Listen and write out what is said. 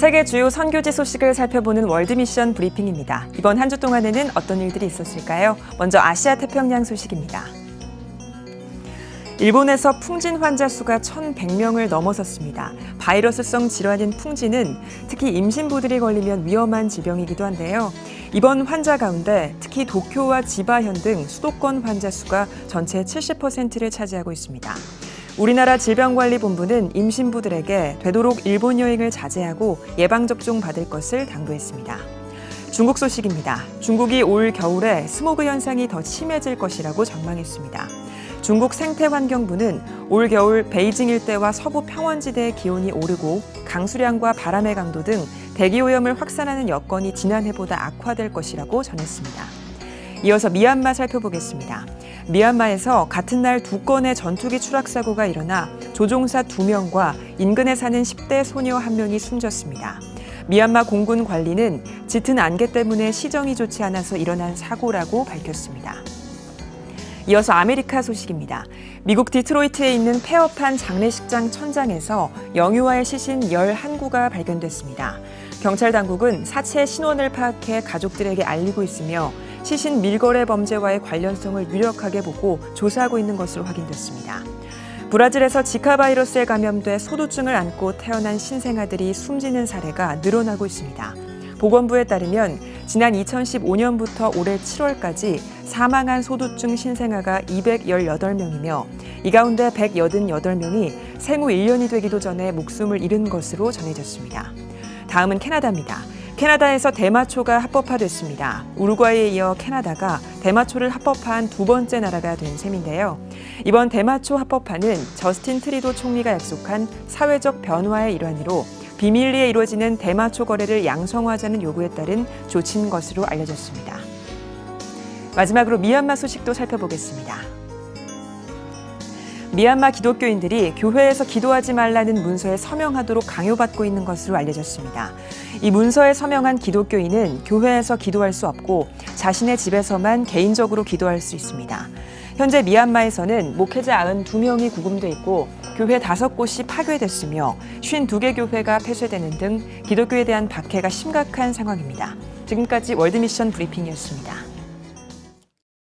세계 주요 선교지 소식을 살펴보는 월드미션 브리핑입니다. 이번 한 주 동안에는 어떤 일들이 있었을까요? 먼저 아시아 태평양 소식입니다. 일본에서 풍진 환자 수가 1,100명을 넘어섰습니다. 바이러스성 질환인 풍진은 특히 임신부들이 걸리면 위험한 질병이기도 한데요. 이번 환자 가운데 특히 도쿄와 지바현 등 수도권 환자 수가 전체 70%를 차지하고 있습니다. 우리나라 질병관리본부는 임신부들에게 되도록 일본 여행을 자제하고 예방접종 받을 것을 당부했습니다. 중국 소식입니다. 중국이 올 겨울에 스모그 현상이 더 심해질 것이라고 전망했습니다. 중국 생태환경부는 올 겨울 베이징 일대와 서부 평원지대의 기온이 오르고 강수량과 바람의 강도 등 대기오염을 확산하는 여건이 지난해보다 악화될 것이라고 전했습니다. 이어서 미얀마 살펴보겠습니다. 미얀마에서 같은 날 2건의 전투기 추락 사고가 일어나 조종사 2명과 인근에 사는 10대 소녀 1명이 숨졌습니다. 미얀마 공군 관리는 짙은 안개 때문에 시정이 좋지 않아서 일어난 사고라고 밝혔습니다. 이어서 아메리카 소식입니다. 미국 디트로이트에 있는 폐업한 장례식장 천장에서 영유아의 시신 11구가 발견됐습니다. 경찰 당국은 사체 신원을 파악해 가족들에게 알리고 있으며 시신 밀거래 범죄와의 관련성을 유력하게 보고 조사하고 있는 것으로 확인됐습니다. 브라질에서 지카 바이러스에 감염돼 소두증을 안고 태어난 신생아들이 숨지는 사례가 늘어나고 있습니다. 보건부에 따르면 지난 2015년부터 올해 7월까지 사망한 소두증 신생아가 218명이며 이 가운데 188명이 생후 1년이 되기도 전에 목숨을 잃은 것으로 전해졌습니다. 다음은 캐나다입니다. 캐나다에서 대마초가 합법화됐습니다. 우루과이에 이어 캐나다가 대마초를 합법화한 2번째 나라가 된 셈인데요. 이번 대마초 합법화는 저스틴 트리도 총리가 약속한 사회적 변화의 일환으로 비밀리에 이루어지는 대마초 거래를 양성화하자는 요구에 따른 조치인 것으로 알려졌습니다. 마지막으로 미얀마 소식도 살펴보겠습니다. 미얀마 기독교인들이 교회에서 기도하지 말라는 문서에 서명하도록 강요받고 있는 것으로 알려졌습니다. 이 문서에 서명한 기독교인은 교회에서 기도할 수 없고 자신의 집에서만 개인적으로 기도할 수 있습니다. 현재 미얀마에서는 목회자 92명이 구금돼 있고 교회 5곳이 파괴됐으며 52개 교회가 폐쇄되는 등 기독교에 대한 박해가 심각한 상황입니다. 지금까지 월드미션 브리핑이었습니다.